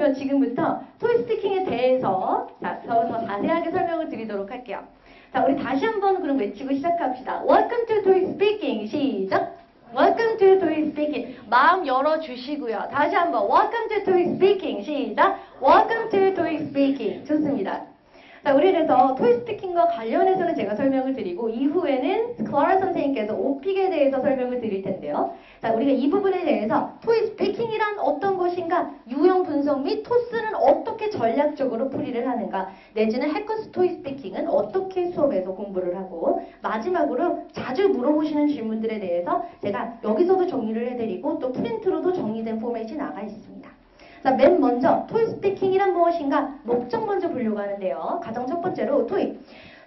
그러면 지금부터 토익 스피킹에 대해서 더 자세하게 설명을 드리도록 할게요. 자, 우리 다시 한번 그럼 외치고 시작합시다. Welcome to TOEIC Speaking. 시작. Welcome to TOEIC Speaking. 마음 열어주시고요. 다시 한번 Welcome to TOEIC Speaking. 시작. Welcome to TOEIC Speaking. 좋습니다. 자, 우리 그래서 토익 스피킹과 관련해서는 제가 설명을 드리고 이후에는 클라라 선생님께서 오픽에 대해서 설명을 드릴 텐데요. 자, 우리가 이 부분에 대해서 토익 스피킹이란 어떤 것인가, 유형 분석 및 토스는 어떻게 전략적으로 풀이를 하는가, 내지는 해커스 토익 스피킹은 어떻게 수업에서 공부를 하고, 마지막으로 자주 물어보시는 질문들에 대해서 제가 여기서도 정리를 해드리고 또 프린트로도 정리된 포맷이 나가 있습니다. 자, 맨 먼저 토익 스피킹이란 무엇인가 목적 먼저 보려고 하는데요. 가장 첫 번째로 토익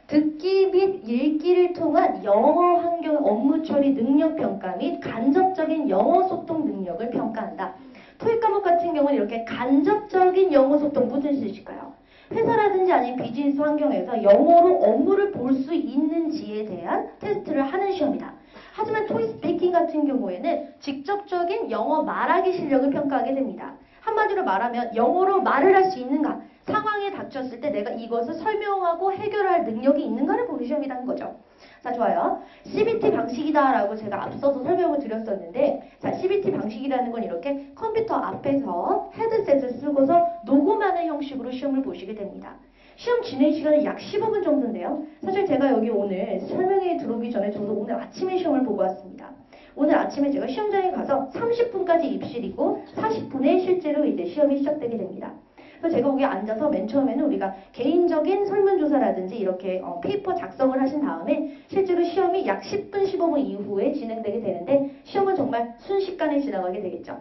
듣기 및 읽기를 통한 영어 환경 업무 처리 능력 평가 및 간접적인 영어 소통 능력을 평가한다. 토익 과목 같은 경우는 이렇게 간접적인 영어 소통 무슨 뜻일까요? 회사라든지 아니면 비즈니스 환경에서 영어로 업무를 볼 수 있는지에 대한 테스트를 하는 시험이다. 하지만 토익 스피킹 같은 경우에는 직접적인 영어 말하기 실력을 평가하게 됩니다. 한마디로 말하면 영어로 말을 할 수 있는가, 상황에 닥쳤을 때 내가 이것을 설명하고 해결할 능력이 있는가를 보는 시험이라는 거죠. 자, 좋아요. CBT 방식이다라고 제가 앞서서 설명을 드렸었는데, 자, CBT 방식이라는 건 이렇게 컴퓨터 앞에서 헤드셋을 쓰고서 녹음하는 형식으로 시험을 보시게 됩니다. 시험 진행 시간은 약 15분 정도인데요. 사실 제가 여기 오늘 설명회 들어오기 전에 저도 오늘 아침에 시험을 보고 왔습니다. 오늘 아침에 제가 시험장에 가서 30분까지 입실이고 40분에 실제로 이제 시험이 시작되게 됩니다. 그래서 제가 거기 앉아서 맨 처음에는 우리가 개인적인 설문조사라든지 이렇게 페이퍼 작성을 하신 다음에 실제로 시험이 약 10분, 15분 이후에 진행되게 되는데 시험은 정말 순식간에 지나가게 되겠죠.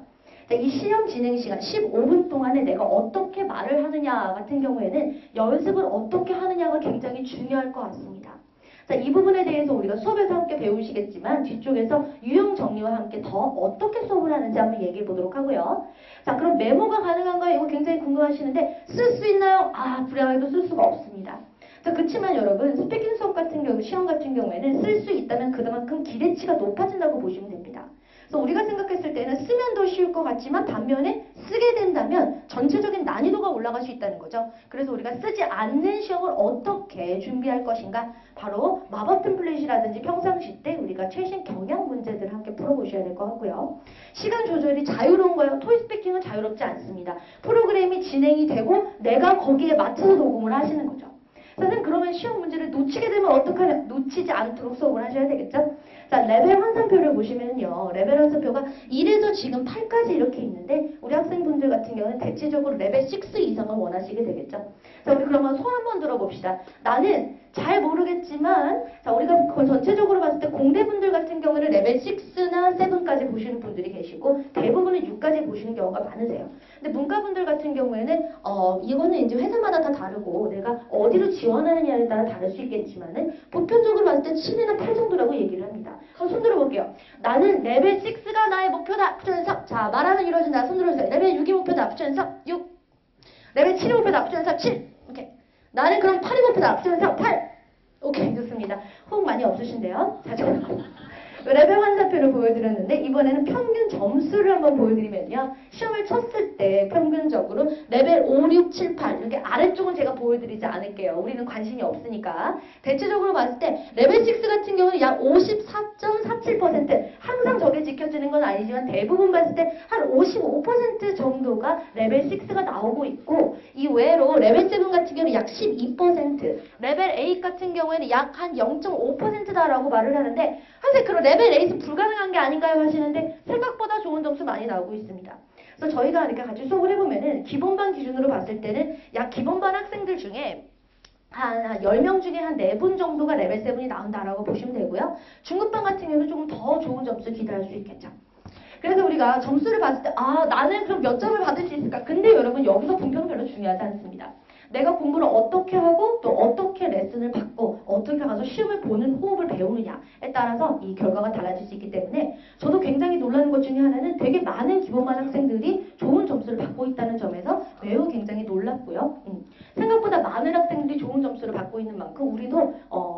이 시험 진행 시간 15분 동안에 내가 어떻게 말을 하느냐 같은 경우에는 연습을 어떻게 하느냐가 굉장히 중요할 것 같습니다. 자, 이 부분에 대해서 우리가 수업에서 함께 배우시겠지만 뒤쪽에서 유형 정리와 함께 더 어떻게 수업을 하는지 한번 얘기해 보도록 하고요. 자, 그럼 메모가 가능한가요? 이거 굉장히 궁금하시는데 쓸 수 있나요? 아, 불행하게도 쓸 수가 없습니다. 자, 그렇지만 여러분 스피킹 수업 같은 경우, 시험 같은 경우에는 쓸 수 있다면 그만큼 기대치가 높아진다고 보시면 됩니다. 그래서 우리가 생각했을 때는 쓰면 더 쉬울 것 같지만 반면에 쓰게 된다면 전체적인 난이도가 올라갈 수 있다는 거죠. 그래서 우리가 쓰지 않는 시험을 어떻게 준비할 것인가, 바로 마법 템플릿이라든지 평상시 때 우리가 최신 경향 문제들을 함께 풀어보셔야 될 것 같고요. 시간 조절이 자유로운가요? 토익 스피킹은 자유롭지 않습니다. 프로그램이 진행이 되고 내가 거기에 맞춰서 녹음을 하시는 거죠. 선생님, 그러면 시험 문제를 놓치게 되면 어떡하냐? 놓치지 않도록 수업을 하셔야 되겠죠? 자, 레벨 환산표를 보시면요. 레벨 환산표가 1에서 지금 8까지 이렇게 있는데 우리 학생분들 같은 경우는 대체적으로 레벨 6 이상을 원하시게 되겠죠. 자, 우리 그러면 손 한번 들어봅시다. 나는 잘 모르겠지만, 자, 우리가 전체적으로 봤을 때 공대분들 같은 경우는 레벨 6나 7까지 보시는 분들이 계시고 대부분은 6까지 보시는 경우가 많으세요. 근데 문과분들 같은 경우에는 이거는 이제 회사마다 다 다르고 내가 어디로 지원하느냐에 따라 다를 수 있겠지만은 보편적으로 봤을 때 7이나 8 정도라고 얘기를 합니다. 그럼 손 들어볼게요. 나는 레벨 6가 나의 목표다. 붙여서 자, 말하면 이루어진다. 손 들어주세요. 레벨 6이 목표다. 붙여서 6. 레벨 7이 목표다. 붙여서 7. 오케이. 나는 그럼 8이 목표다. 붙여서 8. 오케이, 좋습니다. 호응 많이 없으신데요. 자, 레벨 환산표를 보여드렸는데 이번에는 평균 점수를 한번 보여드리면요. 시험을 쳤을 때 평균적으로 레벨 5, 6, 7, 8 이렇게 아래쪽은 제가 보여드리지 않을게요. 우리는 관심이 없으니까. 대체적으로 봤을 때 레벨 6 같은 경우는 약 54.47%, 항상 저게 지켜지는 건 아니지만 대부분 봤을 때 한 55% 정도가 레벨 6가 나오고 있고, 이외로 레벨 7 같은 경우는 약 12%, 레벨 8 같은 경우에는 약 한 0.5%다라고 말을 하는데, 선생님 그럼 레벨 8은 불가능한 게 아닌가요? 하시는데 생각보다 좋은 점수 많이 나오고 있습니다. 그래서 저희가 이렇게 같이 수업을 해보면은 기본반 기준으로 봤을 때는 약 기본반 학생들 중에 한 10명 중에 한 4분 정도가 레벨 7이 나온다라고 보시면 되고요. 중급반 같은 경우는 조금 더 좋은 점수 기대할 수 있겠죠. 그래서 우리가 점수를 봤을 때 나는 그럼 몇 점을 받을 수 있을까? 근데 여러분 여기서 분평은 별로 중요하지 않습니다. 내가 공부를 어떻게 하고 또 어떻게 레슨을 받고 어떻게 가서 시험을 보는 호흡을 배우느냐에 따라서 이 결과가 달라질 수 있기 때문에 저도 굉장히 놀라는 것 중에 하나는 되게 많은 기본반 학생들이 좋은 점수를 받고 있다는 점에서 매우 굉장히 놀랐고요. 생각보다 많은 학생들이 좋은 점수를 받고 있는 만큼 우리도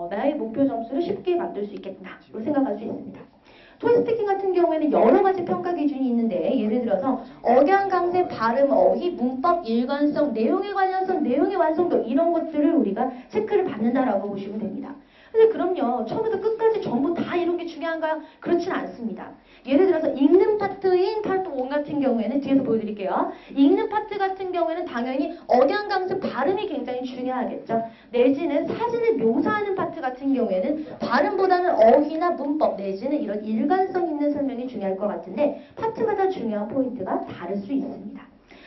나의 목표 점수를 쉽게 만들 수 있겠구나 생각할 수 있습니다. 토이 스피킹 같은 경우에는 여러 가지 평가 기준이 있는데 예를 들어서 억양, 강세, 발음, 어휘, 문법, 일관성, 내용의 관련성, 내용의 완성도 이런 것들을 우리가 체크를 받는다라고 보시면 됩니다. 근데 그럼요. 처음부터 끝까지 전부 다 이런 게 중요한가요? 그렇진 않습니다. 예를 들어서 읽는 파트인 파트 1 같은 경우에는 뒤에서 보여드릴게요. 읽는 파트 같은 경우에는 당연히 억양, 강세, 발음이 굉장히 중요하겠죠. 내지는 사진을 묘사하는 파트 같은 경우에는 발음보다는 어휘나 문법 내지는 이런 일관성 있는 설명이 중요할 것 같은데 파트마다 중요한 포인트가 다를 수 있습니다.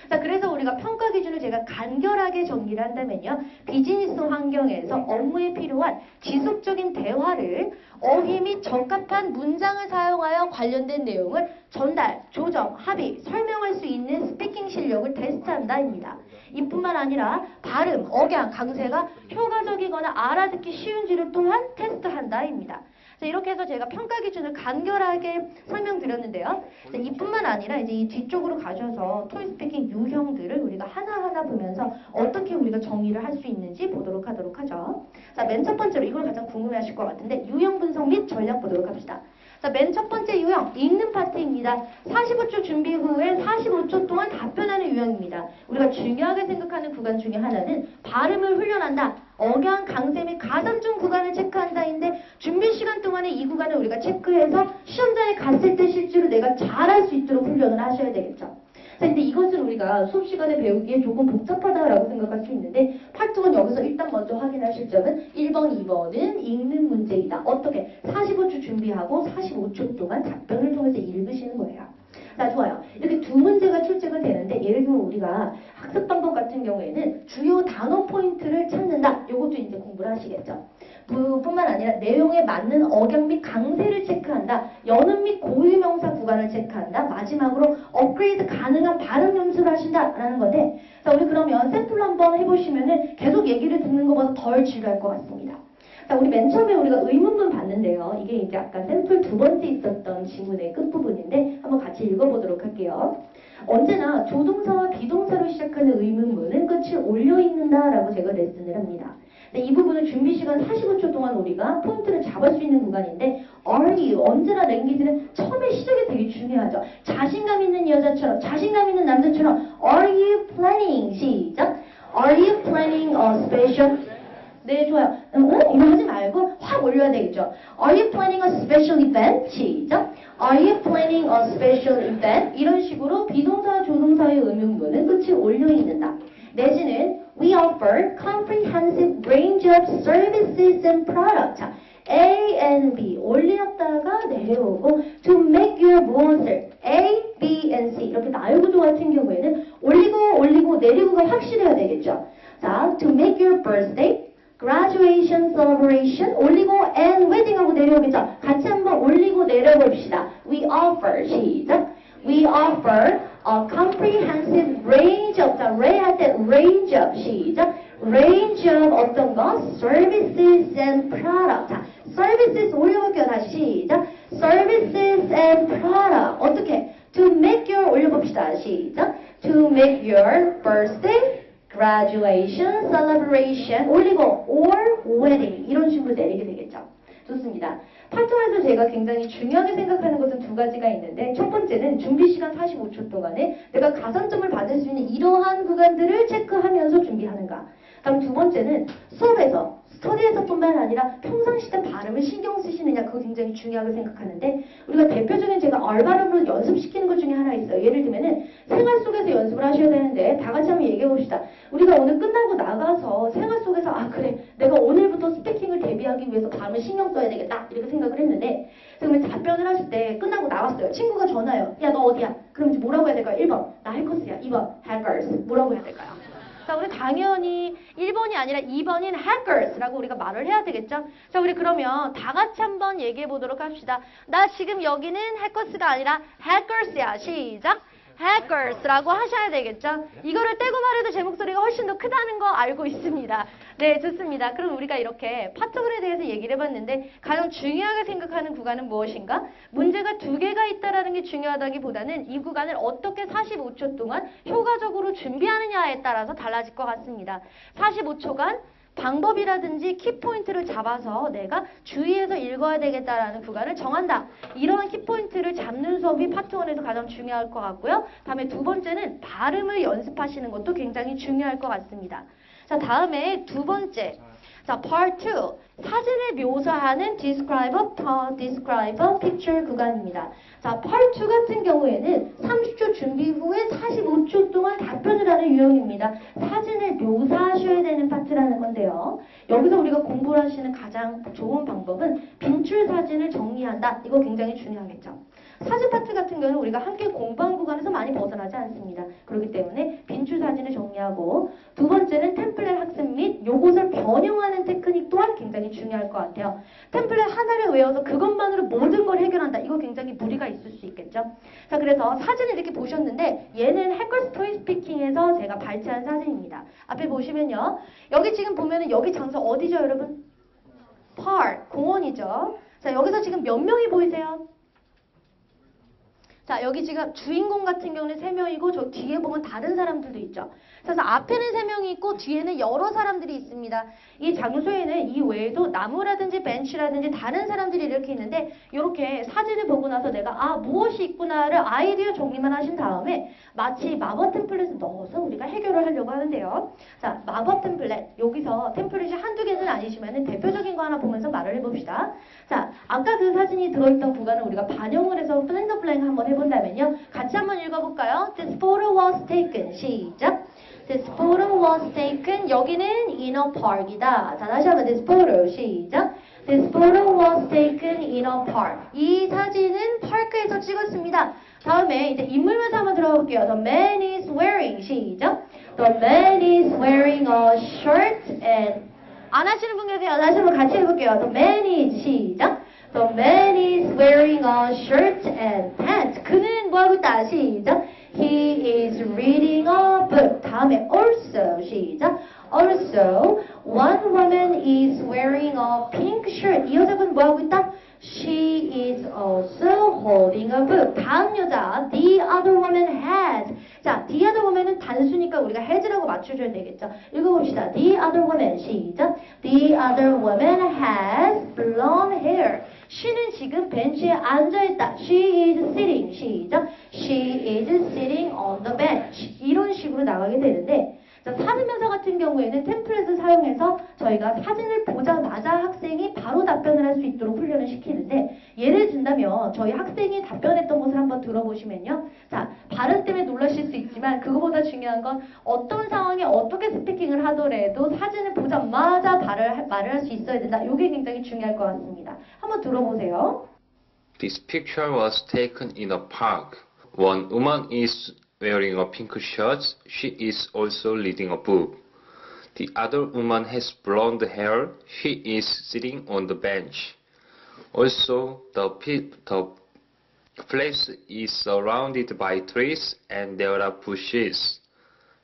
자, 그래서 우리가 평가 기준을 제가 간결하게 정리를 한다면요. 비즈니스 환경에서 업무에 필요한 지속적인 대화를 어휘 및 적합한 문장을 사용하여 관련된 내용을 전달, 조정, 합의, 설명할 수 있는 스피킹 실력을 테스트한다입니다. 이뿐만 아니라 발음, 억양, 강세가 효과적이거나 알아듣기 쉬운지를 또한 테스트한다입니다. 자, 이렇게 해서 제가 평가 기준을 간결하게 설명드렸는데요. 자, 이뿐만 아니라 이제 이 뒤쪽으로 가셔서 토이 스피킹 유형들을 우리가 하나하나 보면서 어떻게 우리가 정리를 할 수 있는지 보도록 하도록 하죠. 자, 맨 첫 번째로 이걸 가장 궁금해하실 것 같은데 유형 분석 및 전략 보도록 합시다. 자, 맨 첫 번째 유형, 읽는 파트입니다. 45초 준비 후에 45초 동안 답변하는 유형입니다. 우리가 중요하게 생각하는 구간 중에 하나는 발음을 훈련한다. 억양, 강세 및 가산 중 구간을 체크한다인데 준비 시간 동안에 이 구간을 우리가 체크해서 시험장에 갔을 때 실제로 내가 잘할 수 있도록 훈련을 하셔야 되겠죠. 자, 근데 이것은 우리가 수업 시간에 배우기에 조금 복잡하다라고 생각할 수 있는데 파트 1 여기서 일단 먼저 확인하실 점은 1번, 2번은 읽는 문제이다. 어떻게? 45초 준비하고 45초 동안 답변을 통해서 읽으시는 거예요. 자, 좋아요. 이렇게 두 문제가 출제가 되는데 예를 들면 우리가 학습 방법 같은 경우에는 주요 단어 포인트를 찾는다. 이것도 이제 공부를 하시겠죠. 뿐만 아니라 내용에 맞는 억양 및 강세를 체크한다. 연음 및 고유명사 구간을 체크한다. 마지막으로 업그레이드 가능한 발음 연습을 하신다라는 건데 자, 우리 그러면 샘플로 한번 해보시면은 계속 얘기를 듣는 것보다 덜 지루할 것 같습니다. 자, 우리 맨 처음에 우리가 의문문 봤는데요. 이게 이제 아까 샘플 두 번째 있었던 지문의 끝부분인데 한번 같이 읽어보도록 할게요. 언제나 조동사와 비동사로 시작하는 의문문은 끝을 올려있는다라고 제가 레슨을 합니다. 네, 이 부분은 준비 시간 45초 동안 우리가 포인트를 잡을 수 있는 구간인데 are you, 언제나 랭귀지는 처음에 시작이 되게 중요하죠. 자신감 있는 여자처럼, 자신감 있는 남자처럼 are you planning, 시작. are you planning a special 네, 좋아요. 이거 하지 말고 확 올려야 되겠죠. Are you planning a special event? 시작. Are you planning a special event? 이런 식으로 비동사와 조동사의 의문문은 끝을 올려있는다. 내지는 We offer comprehensive range of services and products. 자, A and B 올렸다가 내려오고 to make your 무엇을 A, B and C 이렇게 나열구조 같은 경우에는 올리고 내리고가 확실해야 되겠죠. 자, to make your birthday graduation celebration 올리고 and wedding하고 내려오겠죠. 같이 한번 올리고 내려봅시다. We offer 시작. We offer a comprehensive range of 자, 할 때 range of 시작. range of 어떤 거? services and products. 자, services 올려볼게요. 다시 시작. services and products 어떻게? to make your 올려봅시다. 시작. to make your birthday graduation, celebration 올리고 or wedding 이런 식으로 내리게 되겠죠. 좋습니다. 파트에서 제가 굉장히 중요하게 생각하는 것은 두 가지가 있는데 첫 번째는 준비 시간 45초 동안에 내가 가산점을 받을 수 있는 이러한 구간들을 체크하면서 준비하는가. 다음 두 번째는 수업에서 스터디에서뿐만 아니라 평상시 때 발음을 신경 쓰시느냐 그거 굉장히 중요하게 생각하는데 우리가 대표적인 제가 얼발음으로 연습시키는 것 중에 하나 있어요. 예를 들면은 생활 속에서 연습을 하셔야 되는데 다 같이 한번 얘기해 봅시다. 우리가 오늘 끝나고 나가서 생활 속에서 아 그래 내가 오늘부터 스피킹을 대비하기 위해서 발음을 신경 써야 되겠다 이렇게 생각을 했는데 그러면 답변을 하실 때 끝나고 나왔어요. 친구가 전화해요. 야 너 어디야? 그럼 이제 뭐라고 해야 될까요? 1번 나 해커스야. 2번 hackers 뭐라고 해야 될까요? 자, 우리 당연히 1번이 아니라 2번인 hackers라고 우리가 말을 해야 되겠죠? 자, 우리 그러면 다 같이 한번 얘기해 보도록 합시다. 나 지금 여기는 hackers가 아니라 hackers야. 시작. hackers라고 하셔야 되겠죠? 이거를 떼고 말해도 제 목소리가 훨씬 더 크다는 거 알고 있습니다. 네, 좋습니다. 그럼 우리가 이렇게 파트별에 대해서 얘기를 해봤는데 가장 중요하게 생각하는 구간은 무엇인가? 문제가 두 개가 있다는 게 중요하다기보다는 이 구간을 어떻게 45초 동안 효과적으로 준비하느냐에 따라서 달라질 것 같습니다. 45초간 방법이라든지 키포인트를 잡아서 내가 주의해서 읽어야 되겠다라는 구간을 정한다. 이러한 키포인트를 잡는 수업이 파트 1에서 가장 중요할 것 같고요. 다음에 두 번째는 발음을 연습하시는 것도 굉장히 중요할 것 같습니다. 자, 다음에 두 번째. 자, part 2. 사진을 묘사하는 describe a picture 구간입니다. 자, part 2 같은 경우에는 30초 준비 후에 45초 동안 답변을 하는 유형입니다. 사진을 묘사하셔야 되는 파트라는 건데요. 여기서 우리가 공부를 하시는 가장 좋은 방법은 빈출 사진을 정리한다. 이거 굉장히 중요하겠죠. 사진 파트 같은 경우는 우리가 함께 공부한 구간에서 많이 벗어나지 않습니다. 그렇기 때문에 빈출 사진을 정리하고 두 번째는 템플릿 학습 및 요것을 변형하는 테크닉 또한 굉장히 중요할 것 같아요. 템플릿 하나를 외워서 그것만으로 모든 걸 해결한다. 이거 굉장히 무리가 있을 수 있겠죠. 자, 그래서 사진을 이렇게 보셨는데 얘는 해커스 토이 스피킹에서 제가 발췌한 사진입니다. 앞에 보시면요. 여기 지금 보면은 여기 장소 어디죠, 여러분? park, 공원이죠. 자, 여기서 지금 몇 명이 보이세요? 자, 여기 지금 주인공 같은 경우는 3명이고 저 뒤에 보면 다른 사람들도 있죠. 그래서 앞에는 3명이 있고 뒤에는 여러 사람들이 있습니다. 이 장소에는 이 외에도 나무라든지 벤치라든지 다른 사람들이 이렇게 있는데 이렇게 사진을 보고 나서 내가 무엇이 있구나를 아이디어 정리만 하신 다음에 마치 마법 템플릿을 넣어서 우리가 해결을 하려고 하는데요. 자, 마법 템플릿. 여기서 템플릿이 한두 개는 아니지만 대표적인 거 하나 보면서 말을 해봅시다. 자, 아까 그 사진이 들어있던 구간을 우리가 반영을 해서 플랜더 블랭 한번 해본다면요. 같이 한번 읽어볼까요? This photo was taken. 시작. This photo was taken. 여기는 in a park이다. 자, 다시 한번 this photo. 시작. This photo was taken in a park. 이 사진은 파크에서 찍었습니다. 다음에 이제 인물명사 한번 들어볼게요. The man is wearing. 시작. The man is wearing a shirt and 안 하시는 분 계세요? 다시 한번 같이 해볼게요. The man is. 시작. The man is wearing a shirt and pants. 그는 뭐하고 있다? 시작. He is reading a book. 다음에 also. 시작. Also, one woman is wearing a pink shirt. 이 여자분 뭐하고 있다? She is also holding a book. 다음 여자, the other woman has. 자, the other woman은 단수니까 우리가 has라고 맞춰줘야 되겠죠. 읽어봅시다. The other woman. 시작. The other woman has blonde hair. she는 지금 벤치에 앉아있다. She is sitting. 시작. She is sitting on the bench. 이런 식으로 나가게 되는데 자, 사진명사 같은 경우에는 템플릿을 사용해서 저희가 사진을 보자마자 학생이 바로 답변을 할 수 있도록 훈련을 시키는데 예를 든다면 저희 학생이 답변했던 것을 한번 들어보시면요. 자, 발음 때문에 놀라실 수 있지만 그거보다 중요한 건 어떤 상황에 어떻게 스피킹을 하더라도 사진을 보자마자 말을 할 수 있어야 된다. 이게 굉장히 중요할 것 같습니다. 한번 들어보세요. This picture was taken in a park. One woman is wearing a pink shirt. She is also reading a book. The other woman has blonde hair. She is sitting on the bench. Also, the place is surrounded by trees and there are bushes.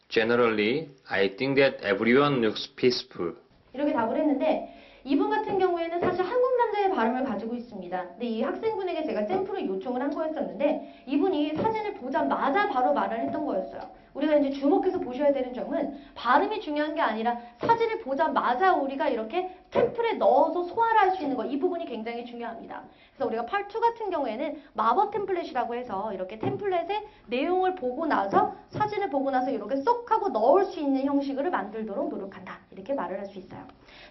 Generally, I think that everyone looks peaceful. 이렇게 답을 했는데 이분 같은 경우에는 사실 한국 남자의 발음을 가지고 있습니다. 근데 이 학생분에게 제가 샘플을 요청을 한 거였었는데 이분이 사진을 보자마자 바로 말을 했던 거였어요. 우리가 이제 주목해서 보셔야 되는 점은 발음이 중요한 게 아니라 사진을 보자마자 우리가 이렇게 템플에 넣어서 소화를 할 수 있는 거, 이 부분이 굉장히 중요합니다. 그래서 우리가 part 2 같은 경우에는 마법 템플릿이라고 해서 이렇게 템플릿의 내용을 보고 나서 사진을 보고 나서 이렇게 쏙 하고 넣을 수 있는 형식을 만들도록 노력한다. 이렇게 말을 할 수 있어요.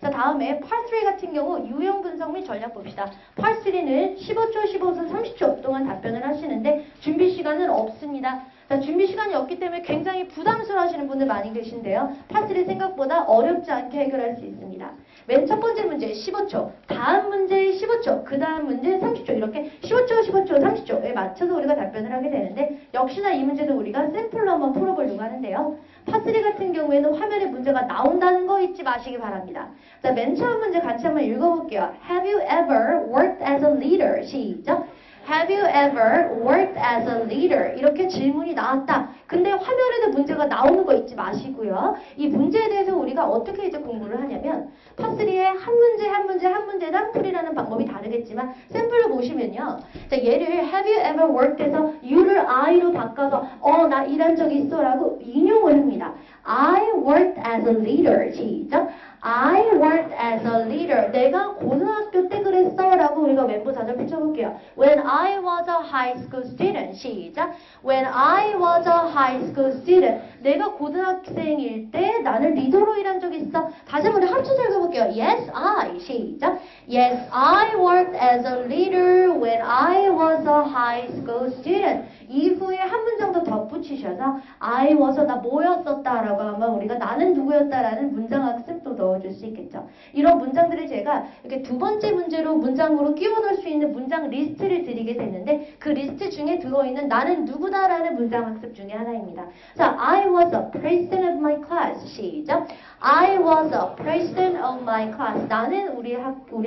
자, 다음에 part 3 같은 경우 유형 분석 및 전략 봅시다. part 3는 15초, 15분, 30초 동안 답변을 하시는데 준비 시간은 없습니다. 자, 준비 시간이 없기 때문에 굉장히 부담스러워 하시는 분들 많이 계신데요. 파스리 생각보다 어렵지 않게 해결할 수 있습니다. 맨 첫 번째 문제 15초, 다음 문제 15초, 그 다음 문제 30초 이렇게 15초, 15초, 30초에 맞춰서 우리가 답변을 하게 되는데 역시나 이 문제도 우리가 샘플로 한번 풀어보려고 하는데요. 파스리 같은 경우에는 화면에 문제가 나온다는 거 잊지 마시기 바랍니다. 자, 맨 처음 문제 같이 한번 읽어볼게요. Have you ever worked as a leader? 시작. Have you ever worked as a leader? 이렇게 질문이 나왔다. 근데 화면에도 문제가 나오는 거 잊지 마시고요. 이 문제에 대해서 우리가 어떻게 이제 공부를 하냐면 파3의 한 문제당 풀이라는 방법이 다르겠지만 샘플로 보시면요. 자, 얘를 have you ever worked 해서 you를 I로 바꿔서 나 일한 적이 있어 라고 인용을 합니다. I worked as a leader. 시작. I worked as a leader. 내가 고등학교 때 그랬어 라고 우리가 멘보 자절 붙여볼게요. When I was a high school student. 시작. When I was a high school student. 내가 고등학생일 때 나는 리더로 일한 적이 있어. 다시 한번 우리 합쳐서 읽어볼게요. Yes, I. 시작. Yes, I worked as a leader when I was a high school student. 이후에 한 문장 더 덧붙이셔서 I was 나 뭐였었다 라고 하면 우리가 나는 누구였다라는 문장 학습도 넣어줄 수 있겠죠. 이런 문장들을 제가 이렇게 두 번째 문제로 문장으로 끼워 넣을 수 있는 문장 리스트를 드리게 됐는데 그 리스트 중에 들어있는 나는 누구다라는 문장 학습 중에 하나입니다. 자, I was a president of my class. 시작. I was a president of my class. 나는 우리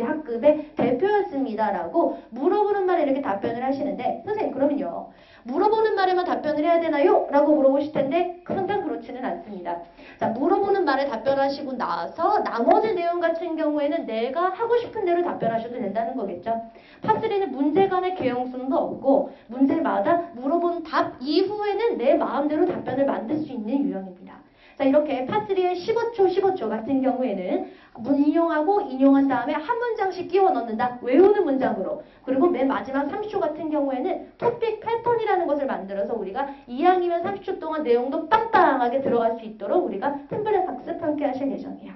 학급의 대표였습니다 라고 물어보는 말에 이렇게 답변을 하시는데 선생님 그러면요. 물어보는 말에만 답변을 해야 되나요? 라고 물어보실 텐데 항상 그렇지는 않습니다. 자, 물어보는 말에 답변하시고 나서 나머지 내용 같은 경우에는 내가 하고 싶은 대로 답변하셔도 된다는 거겠죠. 파3는 문제 간의 개연성도 없고 문제마다 물어본 답 이후에는 내 마음대로 답변을 만들 수 있는 유형입니다. 자, 이렇게 파3의 15초 같은 경우에는 인용하고 인용한 다음에 한 문장씩 끼워 넣는다. 외우는 문장으로. 그리고 맨 마지막 30초 같은 경우에는 토픽 패턴이라는 것을 만들어서 우리가 2학기면 30초 동안 내용도 빵빵하게 들어갈 수 있도록 우리가 템플릿 학습 함께 하실 예정이에요.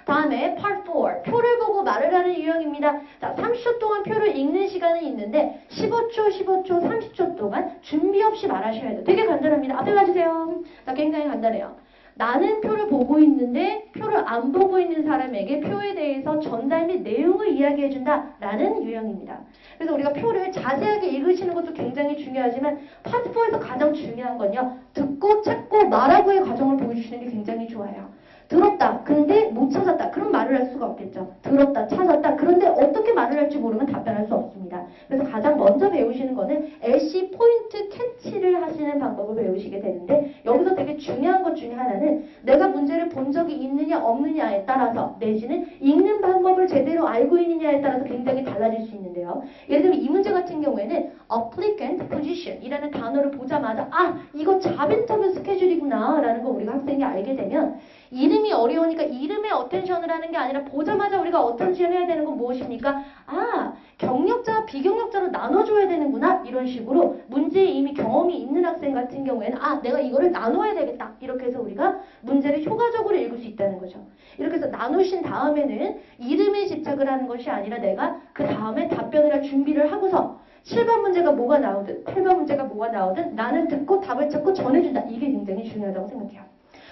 다음에 Part 4. 표를 보고 말을 하는 유형입니다. 자, 30초 동안 표를 읽는 시간은 있는데 15초, 30초 동안 준비 없이 말하셔야 돼요. 되게 간단합니다. 앞에 가주세요. 자, 굉장히 간단해요. 나는 표를 보고 있는데 표를 안 보고 있는 사람에게 표에 대해서 전달 및 내용을 이야기해준다 라는 유형입니다. 그래서 우리가 표를 자세하게 읽으시는 것도 굉장히 중요하지만 파트 4에서 가장 중요한 건요. 듣고 찾고 말하고의 과정을 보여주시는 게 굉장히 좋아요. 들었다. 근데 못 찾았다. 그럼 말을 할 수가 없겠죠. 들었다. 찾았다. 그런데 어떻게 말을 할지 모르면 답변할 수 없습니다. 그래서 가장 먼저 배우시는 거는 LC 포인트 캐치를 하시는 방법을 배우시게 되는데 여기서 되게 중요한 것 중에 하나는 내가 문제를 본 적이 있느냐 없느냐에 따라서 내지는 읽는 방법을 제대로 알고 있느냐에 따라서 굉장히 달라질 수 있는데요. 예를 들면 이 문제 같은 경우에는 applicant position 이라는 단어를 보자마자 아 이거 잡 인터뷰 스케줄이구나 라는 거 우리가 학생이 알게 되면 이름이 어려우니까 이름에 어텐션을 하는 게 아니라 보자마자 우리가 어텐션 해야 되는 건 무엇입니까? 아, 경력자와 비경력자로 나눠줘야 되는구나. 이런 식으로 문제에 이미 경험이 있는 학생 같은 경우에는 아, 내가 이거를 나눠야 되겠다. 이렇게 해서 우리가 문제를 효과적으로 읽을 수 있다는 거죠. 이렇게 해서 나누신 다음에는 이름에 집착을 하는 것이 아니라 내가 그 다음에 답변을 할 준비를 하고서 7번 문제가 뭐가 나오든 8번 문제가 뭐가 나오든 나는 듣고 답을 찾고 전해준다. 이게 굉장히 중요하다고 생각해요.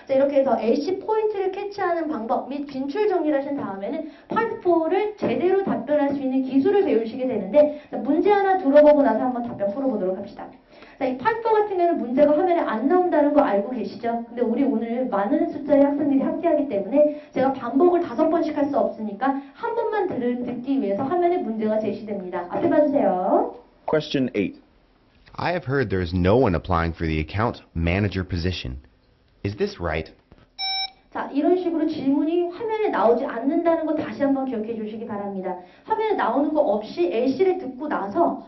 자, 이렇게 해서 LC 포인트를 캐치하는 방법 및 빈출 정리를 하신 다음에는 파트 4를 제대로 답변할 수 있는 기술을 배우시게 되는데 자, 문제 하나 들어보고 나서 한번 답변 풀어보도록 합시다. 자, 이 파트 4 같은 경우는 문제가 화면에 안 나온다는 거 알고 계시죠? 근데 우리 오늘 많은 숫자의 학생들이 함께하기 때문에 제가 반복을 5번씩 할 수 없으니까 한 번만 듣기 위해서 화면에 문제가 제시됩니다. 앞에 봐주세요. Question 8. I have heard there is no one applying for the account manager position. Is this right? 자, 이런 식으로 질문이 화면에 나오지 않는다는 거 다시 한번 기억해 주시기 바랍니다. 화면에 나오는 거 없이 LC를 듣고 나서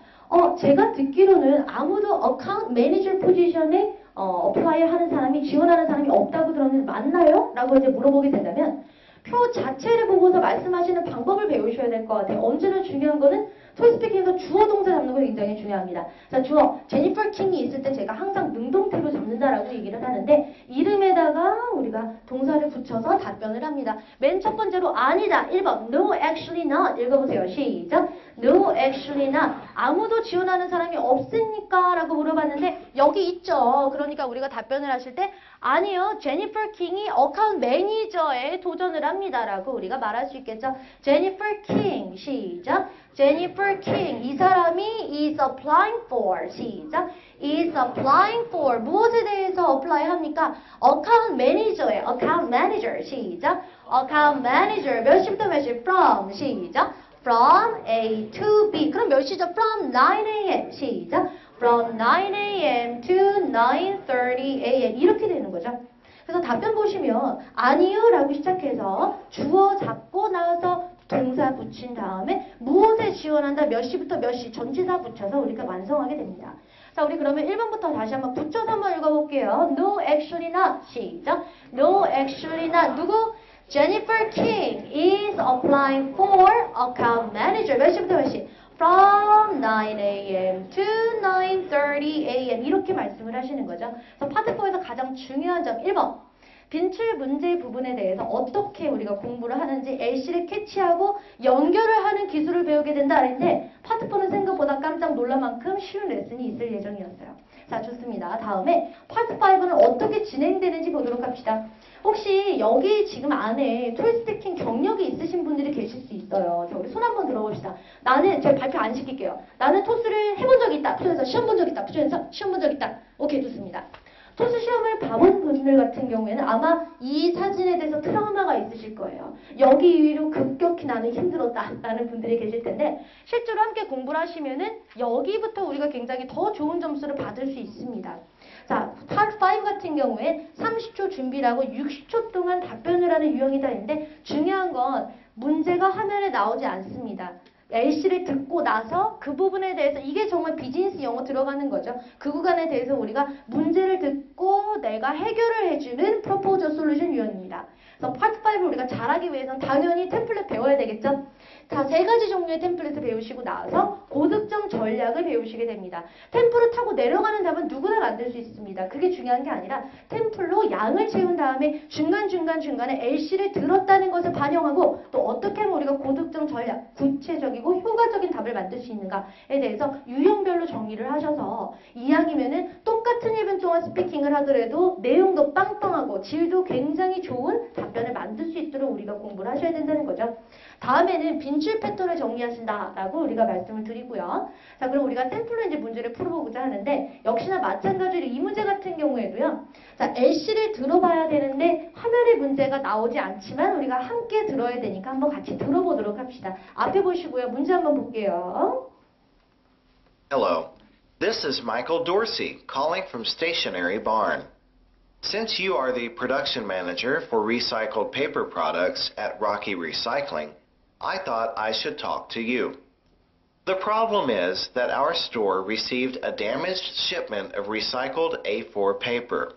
제가 듣기로는 아무도 어카운트 매니저 포지션에 어플라이 하는 사람이 지원하는 사람이 없다고 들었는데 맞나요? 라고 이제 물어보게 된다면 표 자체를 보고서 말씀하시는 방법을 배우셔야 될 것 같아요. 언제나 중요한 거는 토익스피킹에서 주어 동사 잡는 거 굉장히 중요합니다. 자, 주어 제니퍼 킹이 있을 때 제가 항상 능동태로 잡는다라고 얘기를 하는데 이름에다가 우리가 동사를 붙여서 답변을 합니다. 맨 첫 번째로 아니다. 1번 No, actually not. 읽어보세요. 시작. No, actually not. 아무도 지원하는 사람이 없습니까? 라고 물어봤는데 여기 있죠. 그러니까 우리가 답변을 하실 때 아니요. 제니퍼 킹이 어카운트 매니저에 도전을 합니다. 라고 우리가 말할 수 있겠죠. 제니퍼 킹. 시작. 제니퍼 킹. 이 사람이 is applying for. 시작. is applying for. 무엇에 대해서 apply 합니까? 어카운트 매니저에. 어카운트 매니저. 시작. 어카운트 매니저. 몇 시부터 몇 시? from. 시작. from A to B. 그럼 몇 시죠? from 9 a.m. 시작. from 9 a.m. to 9:30 a.m. 이렇게 되는 거죠. 그래서 답변 보시면 아니요 라고 시작해서 주어 잡고 나서 동사 붙인 다음에 무엇에 지원한다 몇 시부터 몇 시 전치사 붙여서 우리가 완성하게 됩니다. 자, 우리 그러면 1번부터 다시 한번 붙여서 한번 읽어볼게요. No, actually not. 시작. No, actually not. 누구? Jennifer King is applying for account manager. 몇 시부터 몇 시? From 9 a.m. to 9:30 a.m. 이렇게 말씀을 하시는 거죠. 그래서 파트 4에서 가장 중요한 점 1번. 빈출 문제 부분에 대해서 어떻게 우리가 공부를 하는지 LC를 캐치하고 연결을 하는 기술을 배우게 된다 그랬는데 파트 4는 생각보다 깜짝 놀랄 만큼 쉬운 레슨이 있을 예정이었어요. 자, 좋습니다. 다음에 파트 5는 어떻게 진행되는지 보도록 합시다. 혹시 여기 지금 안에 토익 스피킹 경력이 있으신 분들이 계실 수 있어요. 자, 우리 손 한번 들어봅시다. 나는 제가 발표 안 시킬게요. 나는 토스를 해본 적 있다. 표현해서 시험 본 적 있다. 표현해서 시험 본 적 있다. 오케이, 좋습니다. 토스 시험을 봐본 분들 같은 경우에는 아마 이 사진에 대해서 트라우마가 있으실 거예요. 여기 이후로 급격히 나는 힘들었다 라는 분들이 계실 텐데 실제로 함께 공부를 하시면은 여기부터 우리가 굉장히 더 좋은 점수를 받을 수 있습니다. 자, 파트 5 같은 경우에 30초 준비를 하고 60초 동안 답변을 하는 유형이 다 있는데 중요한 건 문제가 화면에 나오지 않습니다. LC를 듣고 나서 그 부분에 대해서 이게 정말 비즈니스 영어 들어가는 거죠. 그 구간에 대해서 우리가 문제를 듣고 내가 해결을 해주는 프로포저 솔루션 유형입니다. 그래서 파트 5를 우리가 잘하기 위해서는 당연히 템플릿 배워야 되겠죠. 자, 세 가지 종류의 템플릿을 배우시고 나서 고득점 전략을 배우시게 됩니다. 템플을 타고 내려가는 답은 누구나 만들 수 있습니다. 그게 중요한 게 아니라 템플로 양을 채운 다음에 중간에 LC를 들었다는 것을 반영하고 또 어떻게 하면 우리가 고득점 전략, 구체적이고 효과적인 답을 만들 수 있는가에 대해서 유형별로 정의를 하셔서 이왕이면은 똑같은 1분 동안 스피킹을 하더라도 내용도 빵빵하고 질도 굉장히 좋은 답변을 만들 수 있도록 우리가 공부를 하셔야 된다는 거죠. 다음에는 빈출 패턴을 정리하신다라고 우리가 말씀을 드리고요. 자, 그럼 우리가 샘플로 이제 문제를 풀어보고자 하는데 역시나 마찬가지로 이 문제 같은 경우에도요. 자, LC를 들어봐야 되는데 화면에 문제가 나오지 않지만 우리가 함께 들어야 되니까 한번 같이 들어보도록 합시다. 앞에 보시고요. 문제 한번 볼게요. Hello, this is Michael Dorsey calling from Stationery Barn. Since you are the production manager for recycled paper products at Rocky Recycling, I thought I should talk to you. The problem is that our store received a damaged shipment of recycled A4 paper.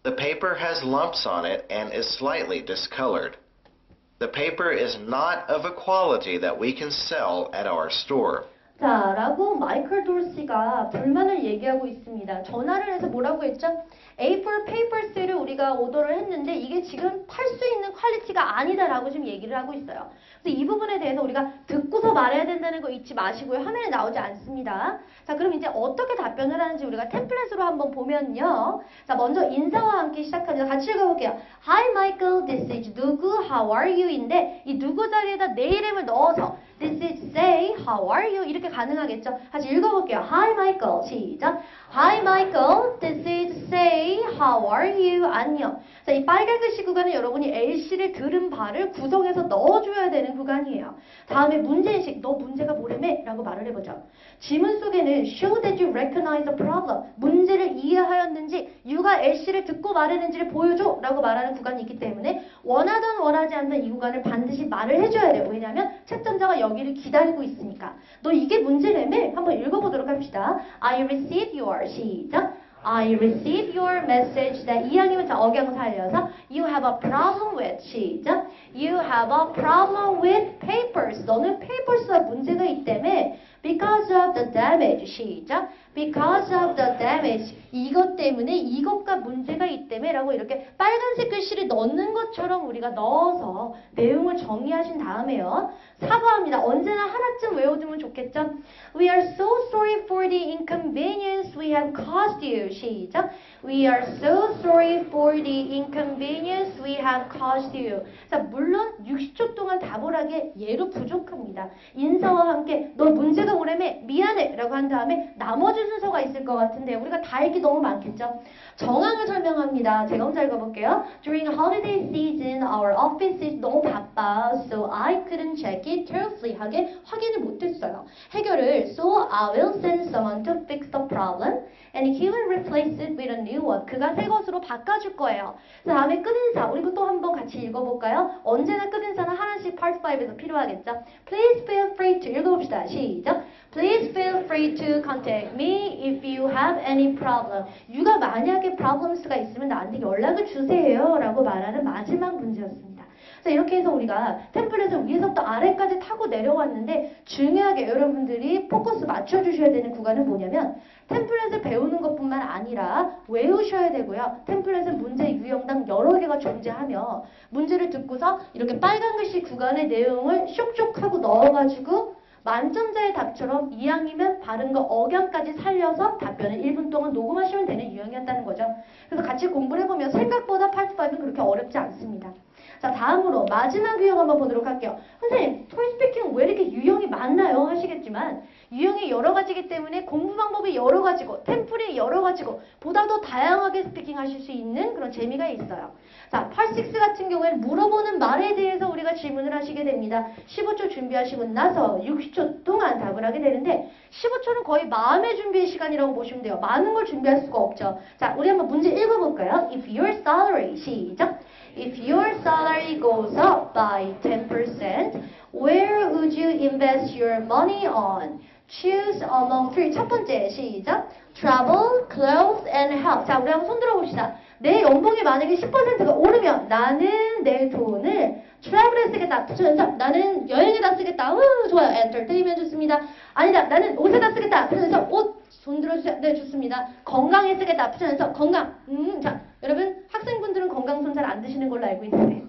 The paper has lumps on it and is slightly discolored. The paper is not of a quality that we can sell at our store. 자, 라고 마이클 돌시가 불만을 얘기하고 있습니다. 전화를 해서 뭐라고 했죠? A4 페이퍼스를 우리가 오더를 했는데 이게 지금 팔 수 있는 퀄리티가 아니다라고 지금 얘기를 하고 있어요. 그래서 이 부분에 대해서 우리가 듣고서 말해야 된다는 거 잊지 마시고요. 화면에 나오지 않습니다. 자, 그럼 이제 어떻게 답변을 하는지 우리가 템플릿으로 한번 보면요. 자, 먼저 인사와 함께 시작하죠. 같이 읽어볼게요. Hi Michael, this is 누구, how are you? 인데 이 누구 자리에다 내 이름을 넣어서 This is say, how are you? 이렇게 가능하겠죠? 같이 읽어볼게요. Hi Michael, 시작. Hi Michael, this is say, how are you? 안녕. 자, 이 빨간 글씨 구간은 여러분이 LC를 들은 바를 구성해서 넣어줘야 되는 구간이에요. 다음에 문제인식, 너 문제가 뭐래매? 라고 말을 해보죠. 지문 속에는 show that you recognize the problem. 문제를 이해하였는지, you가 LC를 듣고 말했는지를 보여줘. 라고 말하는 구간이 있기 때문에 원하든 원하지 않든 이 구간을 반드시 말을 해줘야 돼요. 왜냐하면 채점자가 여기를 기다리고 있으니까. 너 이게 문제래매? 한번 읽어보도록 합시다. I received your, 시작. I received your message that 이왕이면 자 억양 살려서 You have a problem with, 시작. You have a problem with papers. 너는 papers와 문제가 있다며 Because of the damage, 시작. Because of the damage. 이것 때문에 이것과 문제가 있다며 라고 이렇게 빨간색 글씨를 넣는 것처럼 우리가 넣어서 내용을 정리하신 다음에요. 사과합니다. 언제나 하나쯤 외워두면 좋겠죠? We are so sorry for the inconvenience we have caused you. 시작. We are so sorry for the inconvenience we have caused you. 자, 물론 60초 동안 답을 하기에 예로 부족합니다. 인사와 함께 너 문제가 오래매 미안해 라고 한 다음에 나머지 순서가 있을 것 같은데 우리가 다 읽기 너무 많겠죠? 정황을 설명합니다. 제가 혼자 읽어볼게요. During holiday season, our office is 너무 바빠. So I couldn't check it carefully. 하게 확인을 못했어요. 해결을 So I will send someone to fix the problem and he will replace it with a new one. 그가 새 것으로 바꿔줄 거예요. 그 다음에 끝인사. 우리 또 한번 같이 읽어볼까요? 언제나 끝인사는 하나씩 Part 5에서 필요하겠죠? Please feel free to 읽어봅시다. 시작. Please feel free to contact me if you have any problem. you가 만약에 problems가 있으면 나한테 연락을 주세요 라고 말하는 마지막 문제였습니다. 자, 이렇게 해서 우리가 템플릿을 위에서부터 아래까지 타고 내려왔는데 중요하게 여러분들이 포커스 맞춰주셔야 되는 구간은 뭐냐면 템플릿을 배우는 것뿐만 아니라 외우셔야 되고요. 템플릿은 문제 유형당 여러 개가 존재하며 문제를 듣고서 이렇게 빨간 글씨 구간의 내용을 쇽쇽 하고 넣어가지고 만점자의 답처럼 이왕이면 발음과 억양까지 살려서 답변을 1분 동안 녹음하시면 되는 유형이었다는 거죠. 그래서 같이 공부를 해보면 생각보다 파트 5는 그렇게 어렵지 않습니다. 자, 다음으로 마지막 유형 한번 보도록 할게요. 선생님, 토익 스피킹 왜 이렇게 유형이 많나요? 하시겠지만 유형이 여러 가지이기 때문에 공부 방법이 여러 가지고 템플이 여러 가지고 보다 더 다양하게 스피킹 하실 수 있는 그런 재미가 있어요. 자, Part 6 같은 경우에는 물어보는 말에 대해서 우리가 질문을 하시게 됩니다. 15초 준비하시고 나서 60초 동안 답을 하게 되는데 15초는 거의 마음의 준비의 시간이라고 보시면 돼요. 많은 걸 준비할 수가 없죠. 자, 우리 한번 문제 읽어볼까요? If your salary, 시작. If your salary goes up by 10%, where would you invest your money on? Choose among three. 첫 번째, 시작. Travel, clothes, and health. 자, 우리 한번 손 들어봅시다. 내 연봉이 만약에 10%가 오르면 나는 내 돈을 트래블에 쓰겠다. 그래서 나는 여행에다 쓰겠다. 좋아요. 엔터테인먼트 좋습니다. 아니다. 나는 옷에다 쓰겠다. 그래서 옷 손 들어주세요. 네, 좋습니다. 건강에 쓰겠다. 그래서 건강. 자, 여러분 학생분들은 건강 손 잘 안 드시는 걸로 알고 있는데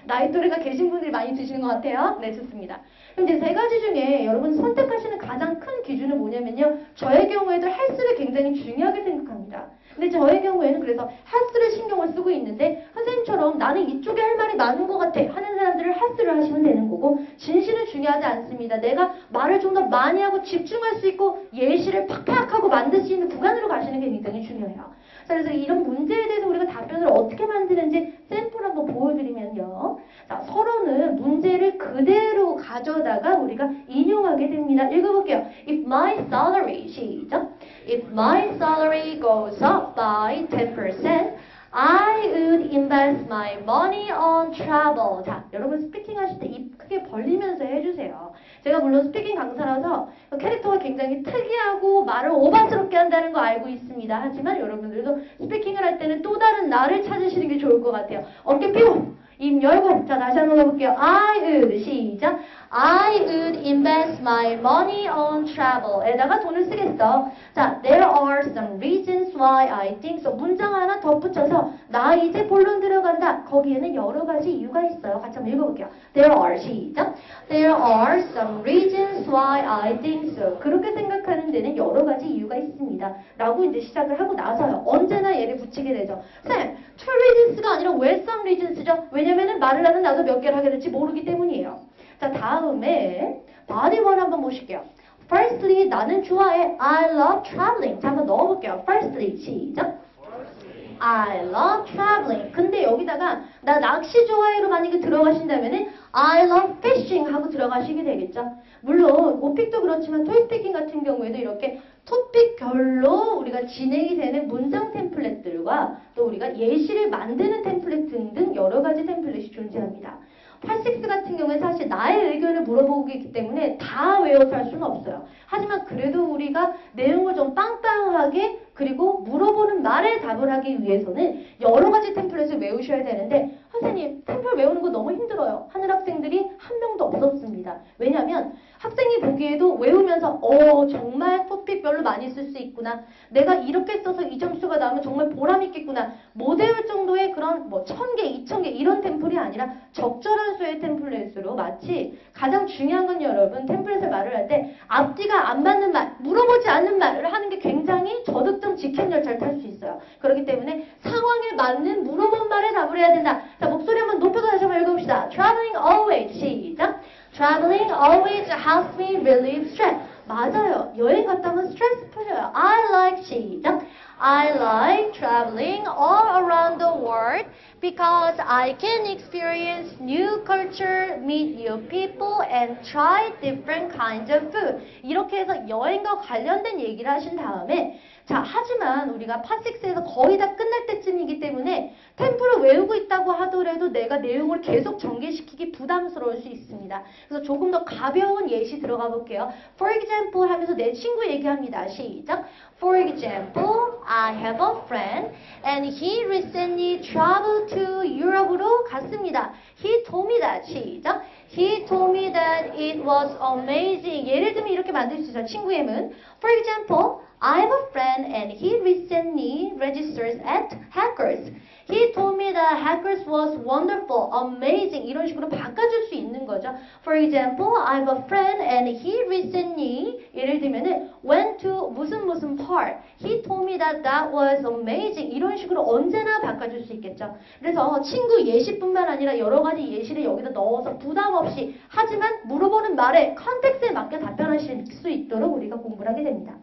나이 또래가 계신 분들이 많이 드시는 것 같아요. 네, 좋습니다. 그럼 이제 세 가지 중에 여러분 선택하시는 가장 큰 기준은 뭐냐면요. 저의 경우에도 헬스를 굉장히 중요하게 생각합니다. 근데 저의 경우에는 그래서 헬스를 신경을 쓰고 있는데 선생님처럼 나는 이쪽에 할 말이 많은 것 같아 하는 사람들을 헬스를 하시면 되는 거고 진실은 중요하지 않습니다. 내가 말을 좀 더 많이 하고 집중할 수 있고 예시를 팍팍 하고 만들 수 있는 구간으로 가시는 게 굉장히 중요해요. 자, 그래서 이런 문제에 대해서 우리가 답변을 어떻게 만드는지 샘플 한번 보여드리면요. 자, 서로는 문제를 그대로 가져다가 우리가 인용하게 됩니다. 읽어볼게요. If my salary, 시작. If my salary goes up by 10%, I would invest my money on travel. 자, 여러분 스피킹 하실 때 입 크게 벌리면서 해주세요. 제가 물론 스피킹 강사라서 캐릭터가 굉장히 특이하고 말을 오바스럽게 한다는 거 알고 있습니다. 하지만 여러분들도 스피킹을 할 때는 또 다른 나를 찾으시는 게 좋을 것 같아요. 어깨 펴고 입 열고. 자, 다시 한번 해볼게요. I would, 시작. I would invest my money on travel. 에다가 돈을 쓰겠어. 자, there are some reasons why I think so. 문장 하나 덧붙여서 나 이제 본론 들어간다. 거기에는 여러 가지 이유가 있어요. 같이 한번 읽어볼게요. There are, 시작. There are some reasons why I think so. 그렇게 생각하는 데는 여러 가지 이유가 있습니다. 라고 이제 시작을 하고 나서요. 언제나 얘를 붙이게 되죠. 쌤, two reasons가 아니라 왜 some reasons죠? 왜냐면은 말을 하는 나도 몇 개를 하게 될지 모르기 때문이에요. 자, 다음에 body one 한번 보실게요. Firstly, 나는 좋아해. I love traveling. 자, 한번 넣어볼게요. Firstly, 시작. I love traveling. 근데 여기다가 나 낚시 좋아해로 만약에 들어가신다면은 I love fishing 하고 들어가시게 되겠죠. 물론 오픽도 그렇지만 토익 스피킹 같은 경우에도 이렇게 토픽별로 우리가 진행이 되는 문장 템플릿들과 또 우리가 예시를 만드는 템플릿 등등 여러 가지 템플릿이 존재합니다. Part 6 같은 경우에 사실 나의 의견을 물어보기 때문에 다 외워서 할 수는 없어요. 하지만 그래도 우리가 내용을 좀 빵빵하게 그리고 물어보는 말에 답을 하기 위해서는 여러 가지 템플릿을 외우셔야 되는데 선생님 템플릿 외우는 거 너무 힘들어요 하는 학생들이 한 명도 없었습니다. 왜냐하면 학생이 보기에도 외우면서 정말 토픽별로 많이 쓸 수 있구나. 내가 이렇게 써서 이 점수가 나오면 정말 보람있겠구나. 못 외울 정도의 그런 1000개, 2000개 이런 템플이 아니라 적절한 수의 템플릿으로 마치 가장 중요한 건 여러분 템플릿을 말을 할 때 앞뒤가 안 맞는 말, 물어보지 않는 말을 하는 게 굉장히 저득점 직행 열차를 탈 수 있어요. 그렇기 때문에 상황에 맞는 물어본 말에 답을 해야 된다. 자, 목소리 한번 높여서 다시 한번 읽어봅시다. Traveling always, 시작. Traveling always helps me relieve stress. 맞아요. 여행 갔다 오면 스트레스 풀려요. I like, 시작. I like traveling all around the world because I can experience new culture, meet new people, and try different kinds of food. 이렇게 해서 여행과 관련된 얘기를 하신 다음에 자, 하지만 우리가 파6에서 거의 다 끝날 때쯤이기 때문에 템플을 외우고 있다고 하더라도 내가 내용을 계속 전개시키기 부담스러울 수 있습니다. 그래서 조금 더 가벼운 예시 들어가 볼게요. For example 하면서 내 친구 얘기합니다. 시작. For example, I have a friend and he recently traveled went to Europe로 갔습니다. He told me that. 시작. He told me that it was amazing. 예를 들면 이렇게 만들 수 있어요. 친구의 문. For example, I have a friend and he recently registered at Hackers. He told me that Hackers was wonderful, amazing. 이런 식으로 바꿔줄 수 있는 거죠. For example, I have a friend and he recently 예를 들면은 went to 무슨 park. He told me that that was amazing. 이런 식으로 언제나 바꿔줄 수 있겠죠. 그래서 친구 예시뿐만 아니라 여러 가지 예시를 여기다 넣어서 부담 없이 하지만 물어보는 말에 컨텍스트에 맞게 답변하실 수 있도록 우리가 공부를 하게 됩니다.